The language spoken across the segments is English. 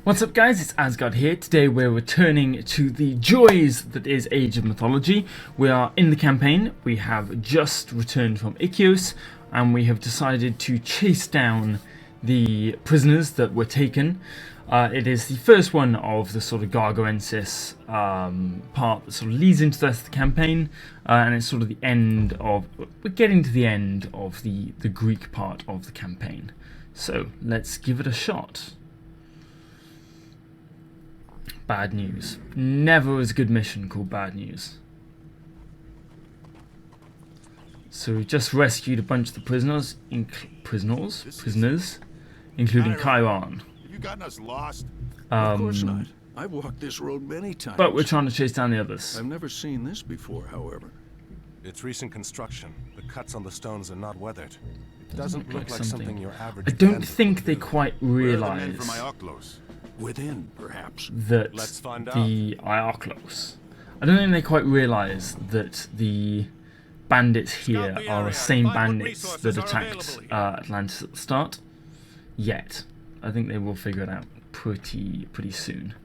What's up guys, it's Asgard here. Today we're returning to the joys that is Age of Mythology. We are in the campaign, we have just returned from Ikios, and we have decided to chase down the prisoners that were taken. It is the first one of the sort of Gargarensis part that sort of leads into the rest of the campaign, and it's sort of the end of, we're getting to the end of the Greek part of the campaign. So let's give it a shot. Bad news. Never was a good mission called bad news. So we've just rescued a bunch of the prisoners, including Chiron. Have you gotten us lost? Of course not. I've walked this road many times. But we're trying to chase down the others. I've never seen this before, however. It's recent construction. The cuts on the stones are not weathered. It doesn't look like something your average. I don't think they quite realise Within, perhaps. that the Iarklos. I don't think they quite realise that the bandits here are the same bandits that attacked Atlantis at the start. Yet, I think they will figure it out pretty soon.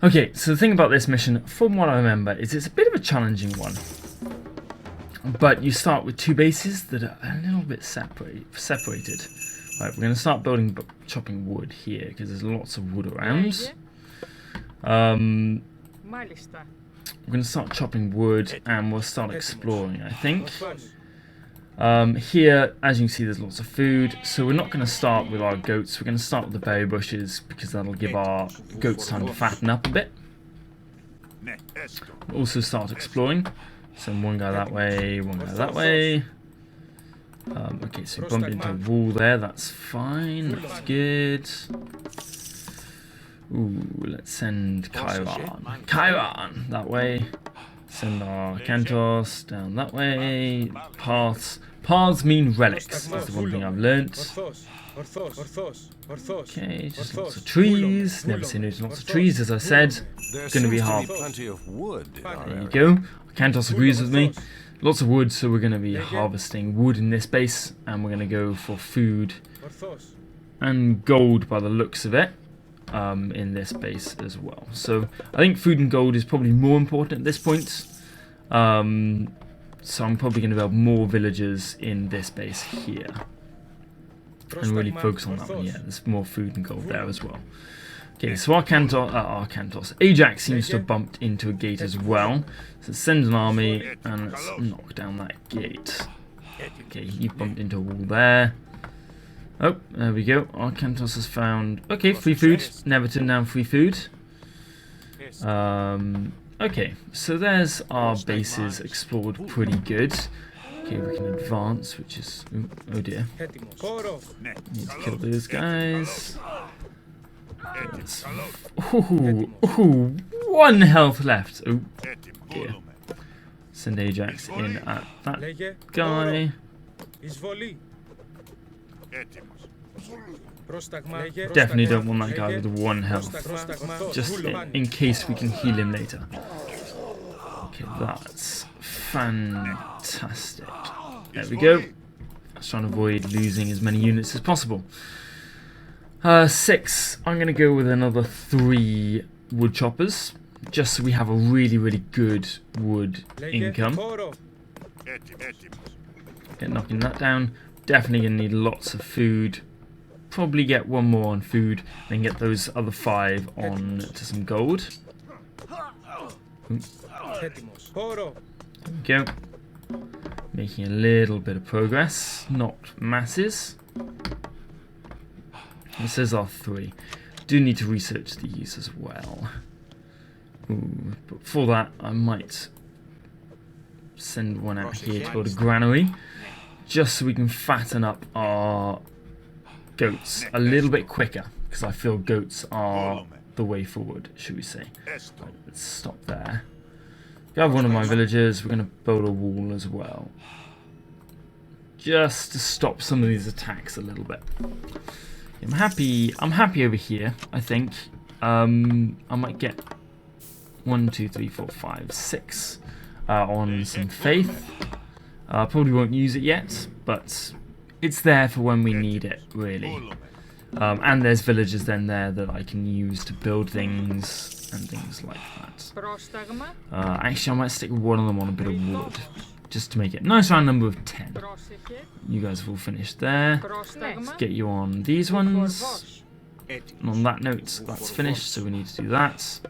Okay, so the thing about this mission, from what I remember, is it's a bit of a challenging one. But you start with two bases that are a little bit separated. Right, we're going to start chopping wood here because there's lots of wood around. We're going to start chopping wood and we'll start exploring, I think. Here, as you can see, there's lots of food, so we're not going to start with our goats. We're going to start with the berry bushes because that'll give our goats time to fatten up a bit. We'll also start exploring. Send one guy that way, one guy that way. Okay, so bump into a wall there, that's fine, that's good. Ooh, let's send Chiron that way. Send our Arkantos down that way. Paths mean relics, that's the one thing I've learnt. Okay, just lots of trees. Never seen lots of trees, as I said. It's going to be hard. There you go. Arkantos agrees with me. Lots of wood, so we're going to be harvesting wood in this base, and we're going to go for food and gold by the looks of it in this base as well. So I think food and gold is probably more important at this point. So I'm probably going to build more villagers in this base here and really focus on that one. Yeah, there's more food and gold there as well. Okay, so Arkantos. Ajax seems to have bumped into a gate as well. So send an army and let's knock down that gate. Okay, he bumped into a wall there. Oh, there we go. Arkantos has found... Okay, free food. Never turn down free food. Okay, so there's our bases explored pretty good. Okay, we can advance, which is... Oh dear. Need to kill those guys. Ooh, 1 health left. Oh dear. Send Ajax in at that guy. Definitely don't want that guy with 1 health. Just in case we can heal him later. Okay, that's fantastic. There we go. Let's try and avoid losing as many units as possible. 6. I'm going to go with another 3 wood choppers, just so we have a really good wood income. Okay, knocking that down. Definitely going to need lots of food. Probably get 1 more on food, then get those other 5 on to some gold. There we go. Making a little bit of progress, not masses. This is our 3. Do need to research these as well. Ooh, but for that, I might send one out here to build a granary, just so we can fatten up our goats a little bit quicker, because I feel goats are the way forward, should we say. Right, let's stop there. Grab one of my villagers. We're going to build a wall as well, just to stop some of these attacks a little bit. I'm happy over here, I think. I might get 1, 2, 3, 4, 5, 6 on some faith. Probably won't use it yet, but it's there for when we need it, really. And there's villagers then there that I can use to build things and things like that. Actually, I might stick one of them on a bit of wood, just to make it a nice round number of 10. You guys have all finished there. Let's get you on these ones. And on that note, that's finished, so we need to do that.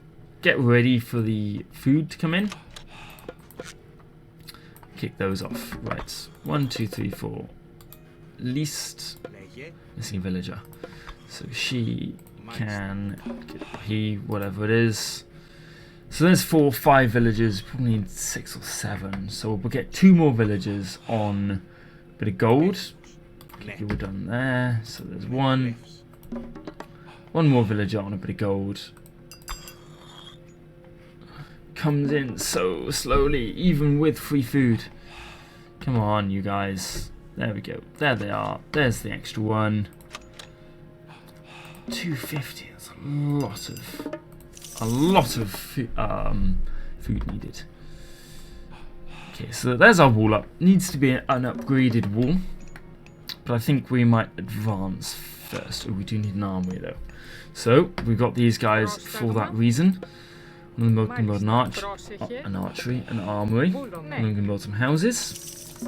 Get ready for the food to come in. Kick those off. Right, 1, 2, 3, 4. Least missing a villager. So she can, he, whatever it is. So there's 4, 5 villagers. Probably need 6 or 7. So we'll get 2 more villagers on a bit of gold. Okay, we're done there. So there's one more villager on a bit of gold. Comes in so slowly, even with free food. Come on, you guys. There we go. There they are. There's the extra one. 250. That's a lot of food needed. Okay, so there's our wall up. Needs to be an upgraded wall, but I think we might advance first. Oh, we do need an armory though. So we've got these guys for that reason. And then we can build an archery, an armory, and then we can build some houses.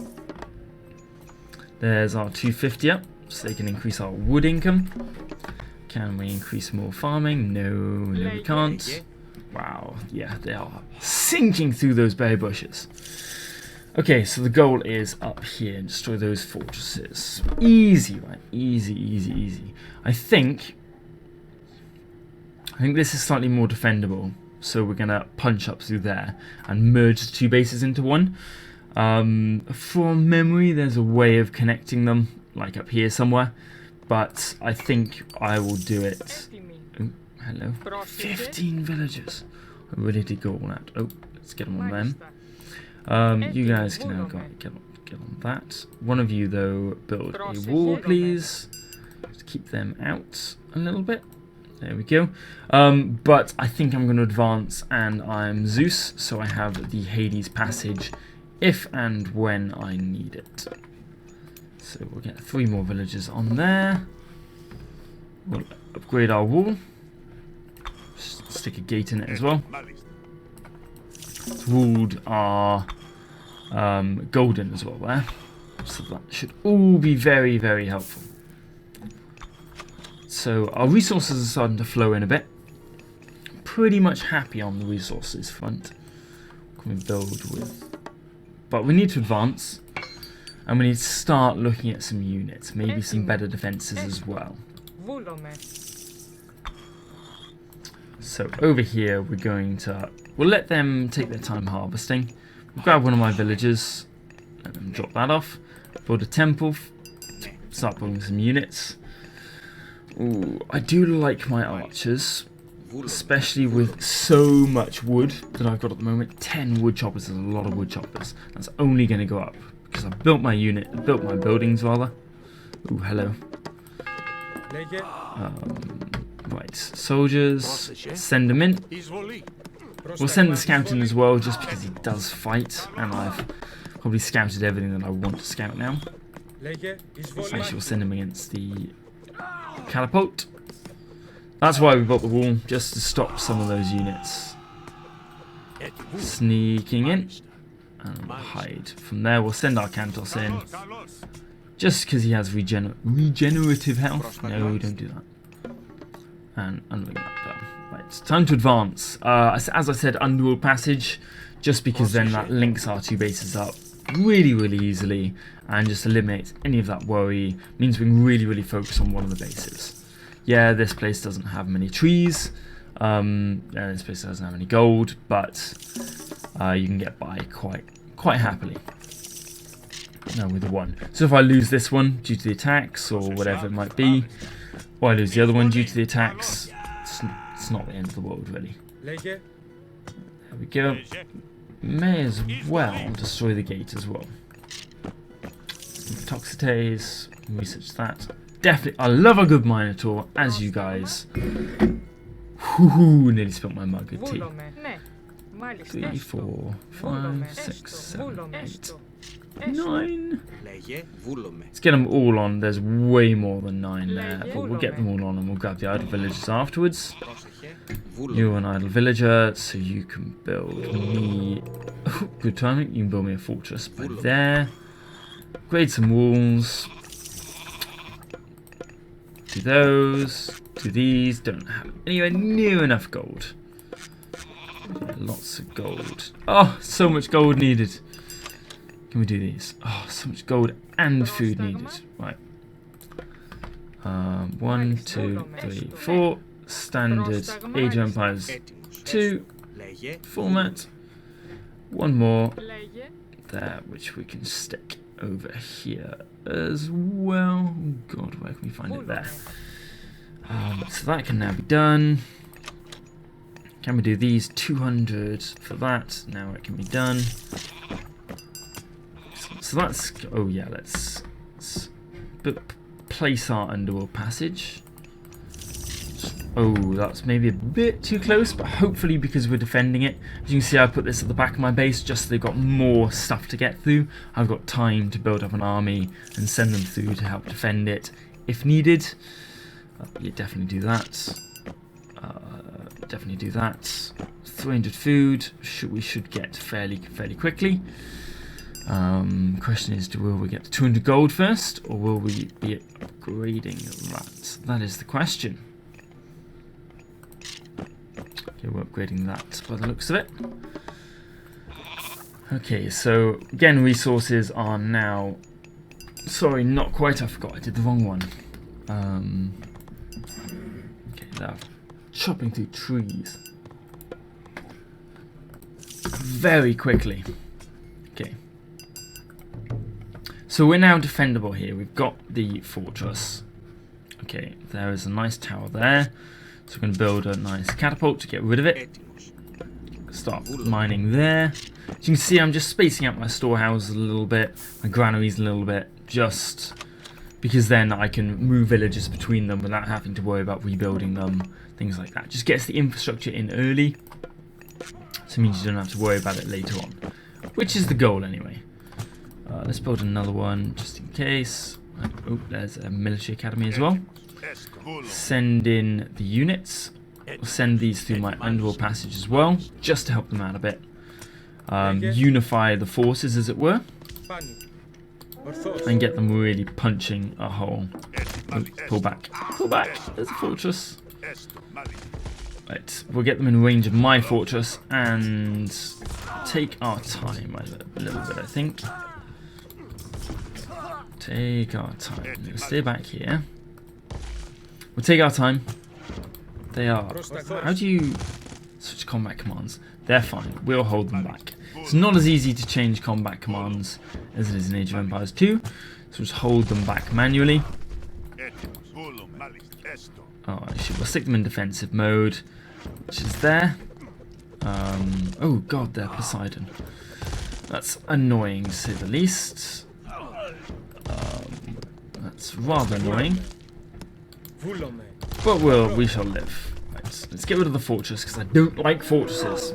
There's our 250 up, so they can increase our wood income. Can we increase more farming? No, we can't. Wow, yeah, they are sinking through those berry bushes. Okay, so the goal is up here and destroy those fortresses. Easy, right? Easy, easy, easy. I think this is slightly more defendable. So we're gonna punch up through there and merge the 2 bases into one. From memory, there's a way of connecting them, like up here somewhere. But I think I will do it. Oh, hello. 15 villagers. I'm ready to go on that. Oh, let's get them on them. You guys can now get on that. One of you, though, build a wall, please. Just keep them out a little bit. There we go. But I think I'm going to advance, and I'm Zeus, so I have the Hades passage if and when I need it. So we'll get 3 more villagers on there. We'll upgrade our wall. Stick a gate in it as well. The walls are golden as well there. So that should all be very, very helpful. So our resources are starting to flow in a bit. Pretty much happy on the resources front. What can we build with? But we need to advance. And we need to start looking at some units. Maybe some better defences as well. So over here we're going to... We'll let them take their time harvesting. We'll grab one of my villagers. And then drop that off. Build a temple. Start building some units. Ooh, I do like my archers, especially with so much wood that I've got at the moment. 10 wood choppers is a lot of wood choppers. That's only going to go up because I've built my built my buildings rather. Ooh, hello. Right, soldiers, send them in. We'll send the scout in as well, just because he does fight, and I've probably scouted everything that I want to scout now. Actually, we'll send him against the catapult. That's why we built the wall, just to stop some of those units sneaking in. And we'll hide. From there, we'll send Arkantos in, just because he has regenerative health. No, don't do that. And unring that bell. Right, it's time to advance. As I said, underworld passage, just because then that links our 2 bases up really, really easily, and just eliminates any of that worry. Means we can really, really focus on one of the bases. Yeah, this place doesn't have many trees. This place doesn't have any gold, but you can get by quite happily. No, with the one. So if I lose this one due to the attacks or whatever it might be, or I lose the other one due to the attacks, it's not the end of the world really. There we go. May as well destroy the gate as well. Toxitates, research that. Definitely, I love a good Minotaur, as you guys. Nearly spilled my mug of tea. 3, 4, 5, 6, 7, 8. 9. Let's get them all on. There's way more than 9 there, but we'll get them all on and we'll grab the idle villagers afterwards. You're an idle villager, so you can build me... Oh, good timing. You can build me a fortress by there. Grade some walls. Do those. Do these. Don't have anywhere near enough gold. Lots of gold. Oh, so much gold needed. Can we do these? Oh, so much gold and food needed. Right. 1, 2, 3, 4. Standard Age of Empires 2 format. One more there, which we can stick over here as well. Oh God, where can we find it there? So that can now be done. Can we do these 200 for that? Now it can be done. So that's, oh yeah, let's place our underworld passage. Oh, that's maybe a bit too close, but hopefully because we're defending it. As you can see, I put this at the back of my base just so they've got more stuff to get through. I've got time to build up an army and send them through to help defend it if needed. Yeah, definitely do that. Definitely do that. 300 food, we should get fairly quickly. Question is, will we get 200 gold first, or will we be upgrading that? That is the question. Okay, we're upgrading that by the looks of it. Okay, so again, resources are now... Sorry, not quite, I forgot, I did the wrong one. Okay, now chopping through trees. Very quickly. Okay. So we're now defendable here. We've got the fortress. Okay, there is a nice tower there. So we're going to build a nice catapult to get rid of it. Start mining there. As you can see, I'm just spacing out my storehouses a little bit, my granaries a little bit, just because then I can move villages between them without having to worry about rebuilding them, things like that. Just gets the infrastructure in early, so it means you don't have to worry about it later on, which is the goal anyway. Let's build another one just in case. Oh, there's a military academy as well. Send in the units. We'll send these through my underworld passage as well, just to help them out a bit. Unify the forces, as it were, and get them really punching a hole. Oh, pull back. Pull back. There's a fortress. Right, we'll get them in range of my fortress and take our time a little bit, I think. Take our time. We'll stay back here. We'll take our time. They are... How do you switch combat commands? They're fine. We'll hold them back. It's not as easy to change combat commands as it is in Age of Empires 2. So just hold them back manually. Oh, actually, we'll stick them in defensive mode, which is there. Oh god, they're Poseidon. That's annoying, to say the least. That's rather annoying. But we shall live. Right, let's get rid of the fortress, because I don't like fortresses.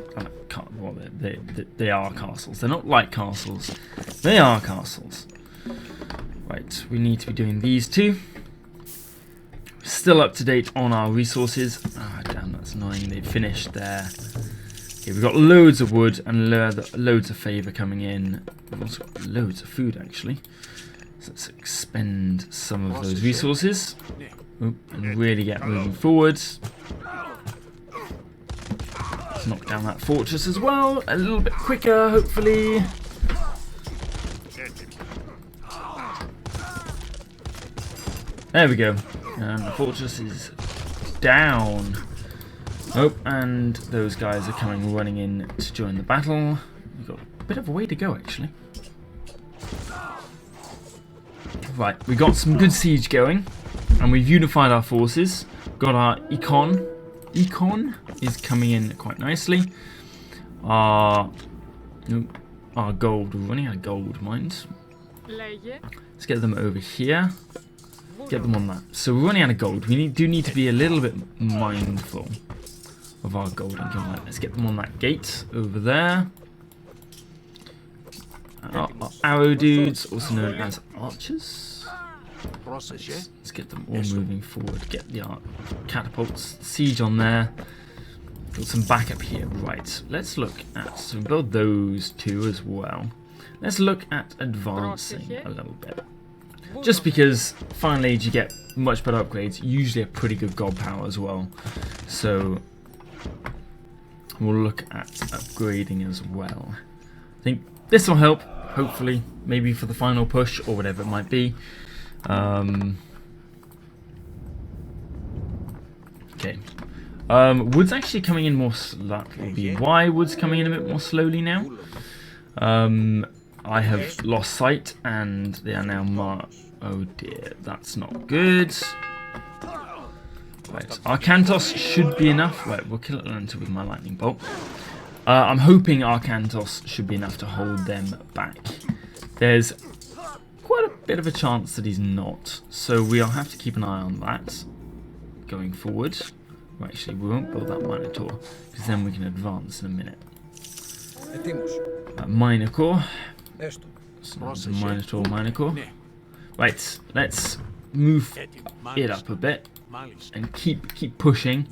Well, they are castles. They're not like castles. They are castles. Right, we need to be doing these two. Still up to date on our resources. Ah, damn, that's annoying. They've finished there. Okay, we've got loads of wood and loads of favour coming in. We've also got loads of food, actually. So let's expend some of those resources. Oop, and really get moving forwards. Let's knock down that fortress as well. A little bit quicker, hopefully. There we go. And the fortress is down. Oh, and those guys are coming running in to join the battle. We've got a bit of a way to go, actually. Right, we got some good siege going, and we've unified our forces. Got our econ. Econ is coming in quite nicely. Our gold. We're running out of gold mines. Let's get them over here. Get them on that. So we're running out of gold. We do need to be a little bit mindful of our gold income. Let's get them on that gate over there. arrow dudes, also known as archers. Let's get them all moving forward. Get the catapults, siege on there. Got some backup here. Right, let's look at, so build those two as well. Let's look at advancing a little bit. Just because Final Age you get much better upgrades, usually a pretty good god power as well. So we'll look at upgrading as well. I think this will help, hopefully, maybe for the final push or whatever it might be. Okay. Wood's actually coming in more slowly. Why Wood's coming in a bit more slowly now? I have lost sight and they are now oh dear, that's not good. Right, Arkantos should be enough. Right, we'll kill Atlanta with my lightning bolt. I'm hoping Arkantos should be enough to hold them back. There's quite a bit of a chance that he's not, so we'll have to keep an eye on that going forward. Well, actually, we won't build that Minotaur, because then we can advance in a minute. Minor core. So Minotaur. Right, let's move it up a bit and keep pushing.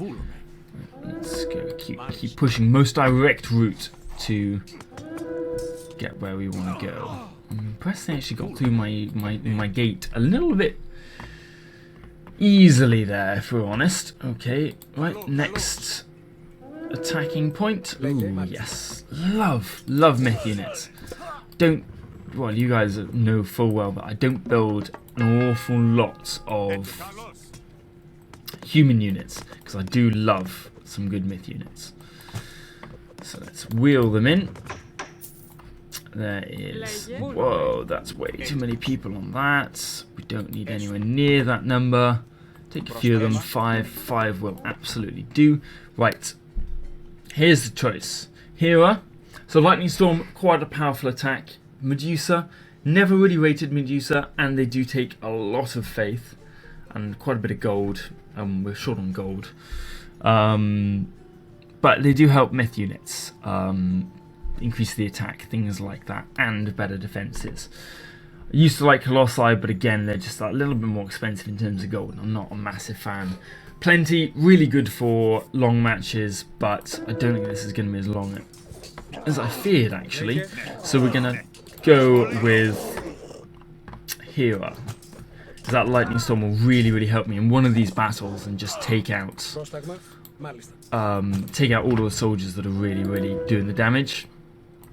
Let's go keep pushing. Most direct route to get where we want to go. I'm impressed they actually got through my gate a little bit easily there, if we're honest. Okay, right, next attacking point. Ooh, yes. Love myth units. Well, you guys know full well that I don't build an awful lot of human units, because I do love some good myth units. So let's wheel them in. There is... Whoa, that's way too many people on that. We don't need anywhere near that number. Take a few of them. Five will absolutely do. Right. Here's the choice. Hera. So Lightning Storm, quite a powerful attack. Medusa. Never really rated Medusa, and they do take a lot of faith and quite a bit of gold. We're short on gold. But they do help myth units. Increase the attack, things like that, and better defenses. I used to like Colossi, but again, they're just a little bit more expensive in terms of gold. I'm not a massive fan. Plenty, really good for long matches, but I don't think this is going to be as long as I feared, actually. So we're going to go with Hera. That Lightning Storm will really help me in one of these battles and just take out all of the soldiers that are really doing the damage.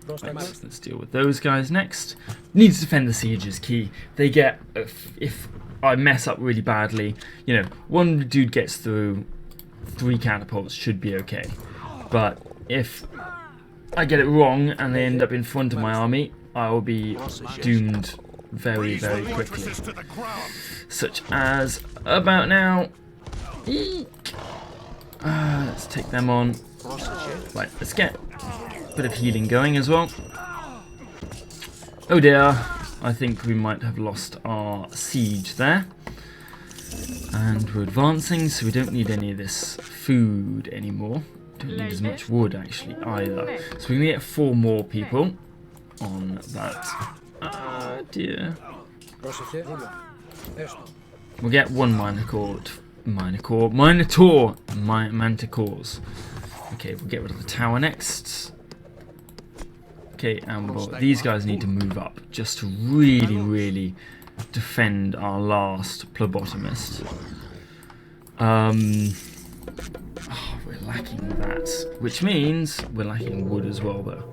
Right, let's deal with those guys next. Need to defend the siege is key. They get, if I mess up really badly, you know, one dude gets through, 3 catapults should be okay. But if I get it wrong and they end up in front of my army, I will be doomed very quickly. Such as about now. Eek. Let's take them on. Right, let's get a bit of healing going as well. Oh dear, I think we might have lost our siege there. And we're advancing, so we don't need any of this food anymore. Don't need as much wood actually either. So we're gonna get 4 more people on that. Ah dear. We'll get 1 Minotaur, Manticores. Okay, we'll get rid of the tower next. Okay, and these guys need to move up just to really defend our last phlebotomist. We're lacking that, which means we're lacking wood as well, though.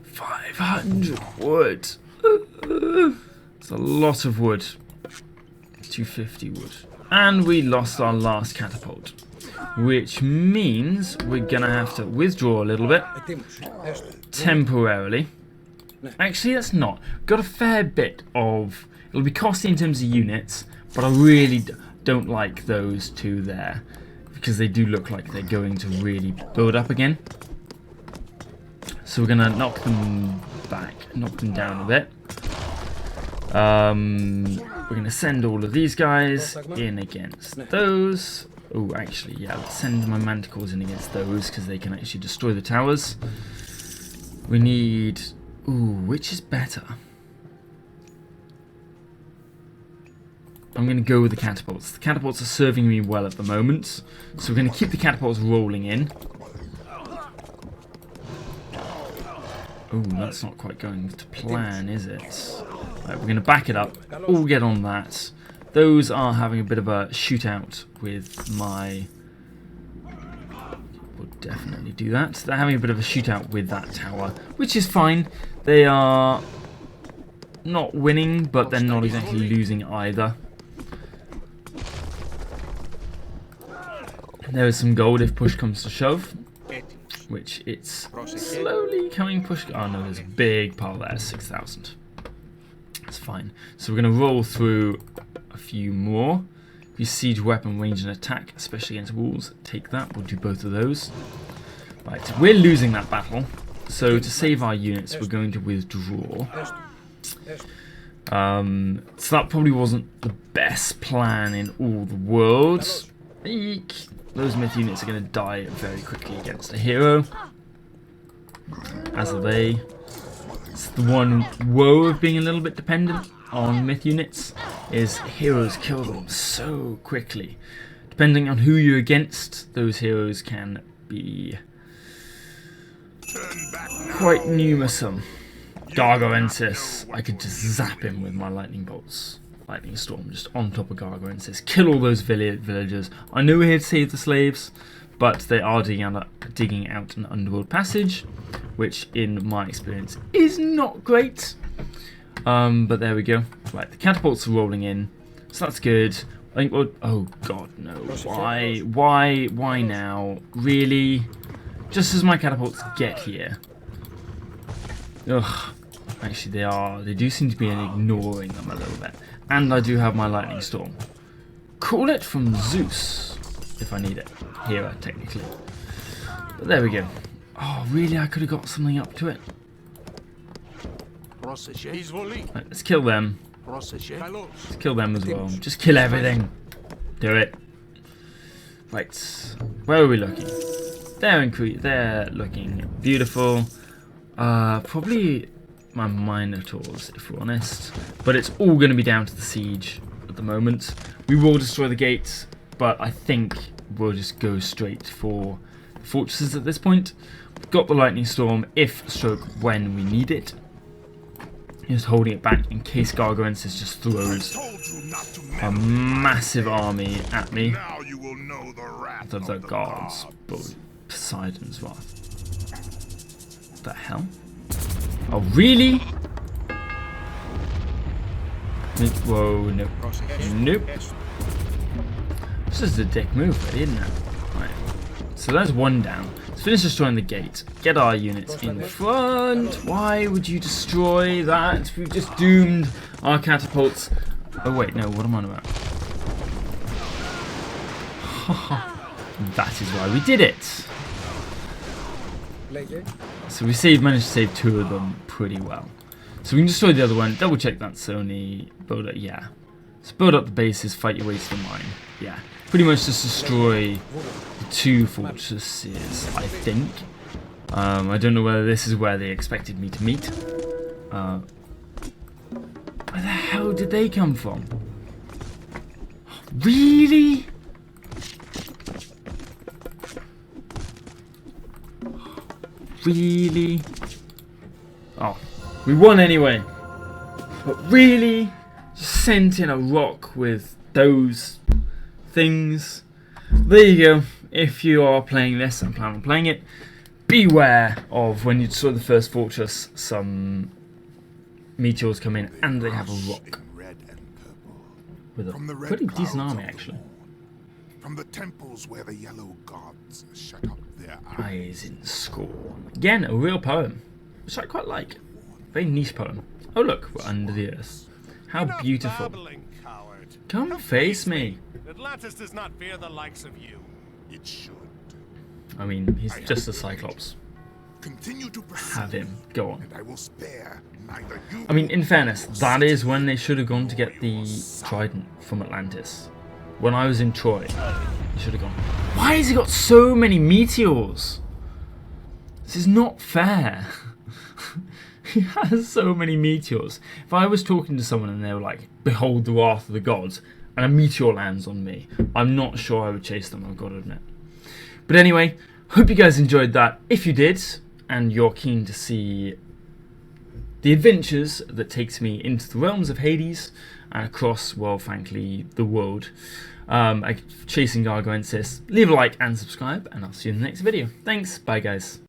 500 wood. It's a lot of wood. 250 wood. And we lost our last catapult, which means we're gonna have to withdraw a little bit temporarily. Actually, that's not. Got a fair bit of. It'll be costly in terms of units, but I really don't like those 2 there because they do look like they're going to really build up again. So we're gonna knock them back, knock them down a bit. We're going to send all of these guys in against those. Oh, actually, yeah, let's send my Manticores in against those because they can actually destroy the towers. We need Ooh, which is better? I'm going to go with the catapults. The catapults are serving me well at the moment, so we're going to keep the catapults rolling in. Oh, that's not quite going to plan, is it? Right, we're going to back it up. All get on that. Those are having a bit of a shootout with my... We'll definitely do that. They're having a bit of a shootout with that tower, which is fine. They are not winning, but they're not exactly losing either. There is some gold if push comes to shove, which it's slowly coming push. Oh no, there's a big pile there, 6,000. That's fine. So we're going to roll through a few more. If you siege weapon, range and attack, especially against walls, take that. We'll do both of those. Right, we're losing that battle. So to save our units, we're going to withdraw. So that probably wasn't the best plan in all the world. Eek. Those myth units are going to die very quickly against a hero. As are they. It's the one woe of being a little bit dependent on myth units, is heroes kill them so quickly. Depending on who you're against, those heroes can be quite numersome. Gargoensis, I could just zap him with my lightning bolts. Lightning storm just on top of Gargoensis. Kill all those villagers. I know we're here to save the slaves, but they are digging out an underworld passage, which in my experience is not great. But there we go. Right, the catapults are rolling in, so that's good. I think we'll, oh god, no. Why now? Really? Just as my catapults get here. Ugh. Actually, they do seem to be ignoring them a little bit. And I do have my lightning storm. Call it from Zeus, if I need it. Hera, technically. But there we go. Oh, really? I could have got something up to it. Right, let's kill them. Let's kill them as well. Just kill everything. Do it. Right. Where are we looking? They're looking beautiful. Probably my Minotaurs, if we're honest. But it's all going to be down to the siege at the moment. We will destroy the gates, but I think we'll just go straight for fortresses at this point. We've got the lightning storm if stroke when we need it. Just holding it back in case Gargoensis just throws a massive army at me. The gods, but Poseidon's wrath. What the hell? Oh, really? Whoa, nope. Nope. This is a dick move, really, isn't it? Right. So that's one down. Let's finish destroying the gate. Get our units in front. Why would you destroy that? We've just doomed our catapults. Oh, wait, no, what am I on about? That is why we did it. So we managed to save 2 of them pretty well. So we can destroy the other one. Double check that's only build up. Yeah. So build up the bases, fight your way to the mine. Yeah. Pretty much just destroy the 2 fortresses, I think. I don't know whether this is where they expected me to meet. Where the hell did they come from? Really? Really? Oh, we won anyway. But really? Just sent in a rock with those things. There you go. If you are playing this and plan on playing it, beware of when you destroy the first fortress, some meteors come in and they have a rock. With a pretty decent army, actually. From the temples where the yellow gods shut up their Eyes in scorn. Again, a real poem, which I quite like. Very niche poem. Oh look, we're under the earth. How beautiful. Come face me. Atlantis does not fear the likes of you. It should. I mean, he's just a Cyclops. Continue to Have him. Go on. and I will spare neither you. I mean, in fairness, that is when they should have gone to get the trident from Atlantis. When I was in Troy, they should have gone. Why has he got so many meteors? This is not fair. He has so many meteors. If I was talking to someone and they were like, behold the wrath of the gods, and a meteor lands on me, I'm not sure I would chase them, I've got to admit. But anyway, hope you guys enjoyed that. If you did, and you're keen to see the adventures that takes me into the realms of Hades and across, well, frankly, the world, chasing Gargoensis, leave a like and subscribe, and I'll see you in the next video. Thanks, bye guys.